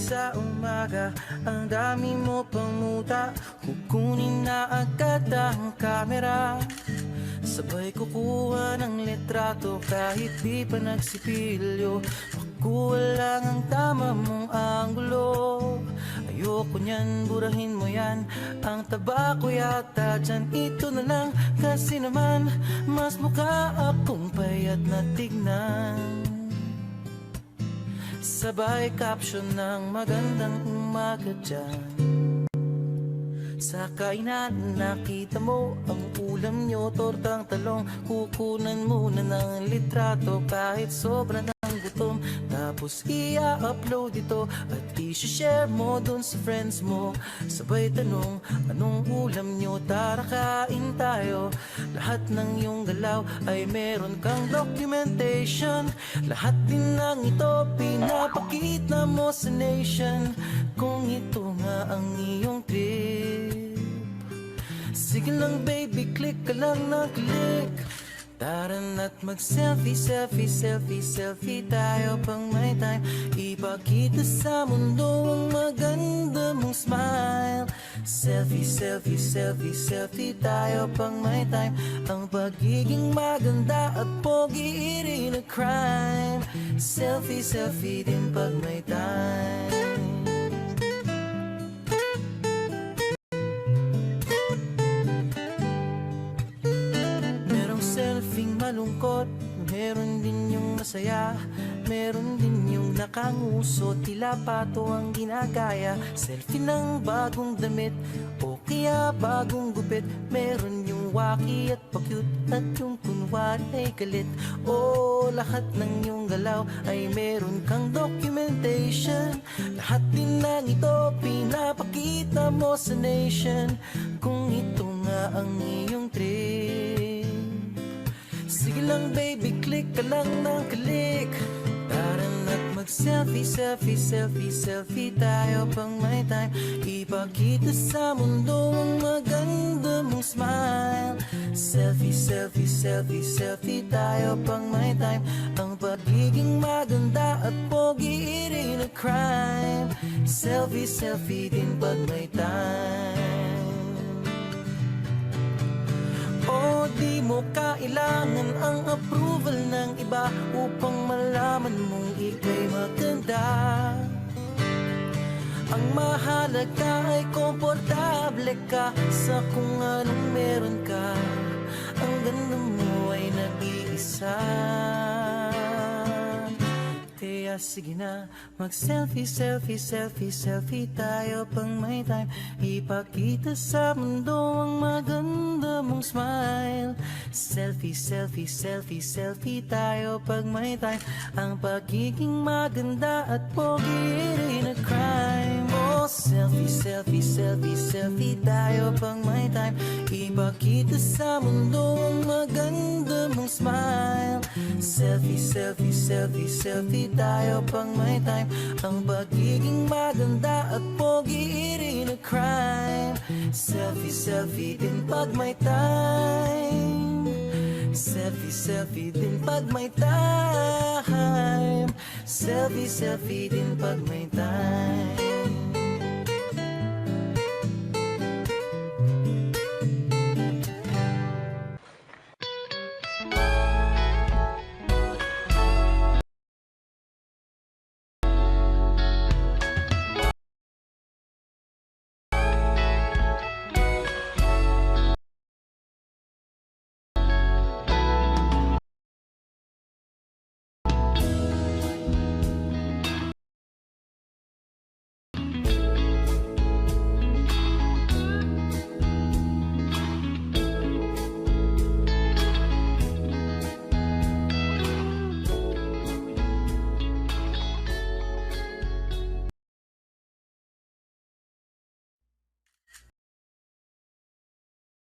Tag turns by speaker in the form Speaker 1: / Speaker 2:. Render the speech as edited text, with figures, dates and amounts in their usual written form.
Speaker 1: sa umaga, ang dami mo pang muta. Kukunin na agad ang kamera, sabay kukuha ng litrato kahit di pa nagsipilyo. Makuha lang ang tama mong anggulo. Ayoko niyan, burahin mo yan. Ang taba ko yata dyan, ito na lang. Kasi naman, mas mukha akong payat na tignan. Sabay caption ng magandang umaga dyan. Sa kainan nakita mo ang ulam nyo, tortang talong. Kukunan muna ng litrato kahit sobra ng gutom. Tapos i-upload ito at i-share mo dun sa friends mo. Sabay tanong, anong ulam nyo? Tara kain tayo. Lahat ng iyong galaw ay meron kang documentation. Lahat din ng ito pinapakita mo sa nation. Kung ito nga ang iyong trip, sige lang baby, click ka lang na click. Tara na't mag-selfie, selfie, selfie, selfie tayo pang may time. Ipakita sa mundo ang maganda mong smile. Selfie, selfie, selfie, selfie tayo pang may time. Ang pagiging maganda at pogi rin a crime. Selfie, selfie din pag may time. Selfing malungkot, meron din yung masaya. Meron din yung nakanguso, tila pato ang ginagaya. Selfie ng bagong damit o kaya bagong gupit. Meron yung waki at pa-cute at yung kunwari ay galit. O lahat ng yung galaw ay meron kang documentation. Lahat din ng ito pinapakita mo sa nation. Kung ito nga ang iyong trip, sige lang baby, click ka lang ng click. Tara na't mag-selfie, selfie, selfie, selfie tayo pang may time. Ipakita sa mundo ang maganda mong smile. Selfie, selfie, selfie, selfie tayo pang may time. Ang pagiging maganda at pogi rin a crime. Selfie, selfie din pag may time. O di mo kailangan ang approval ng iba upang malaman mong ika'y maganda. Ang mahalaga ay komportable ka sa kung anong meron ka. Ang ganda mo ay nag-iisa. Kaya sige na, mag-selfie, selfie, selfie, selfie tayo pang may time. Ipakita sa mundo ang maganda mong smile. Selfie, selfie, selfie, selfie tayo pag may time. Ang pagiging maganda at pogi rin a crime. Oh, selfie, selfie, selfie, selfie tayo pang may time. Ipakita sa mundo ang maganda mong smile. Selfie, selfie, selfie, selfie tayo pang may time. Ang pagiging maganda at pogi rin a crime. Selfie, selfie din pag may time. Selfie, selfie din pag may time. Selfie, selfie din pag may time.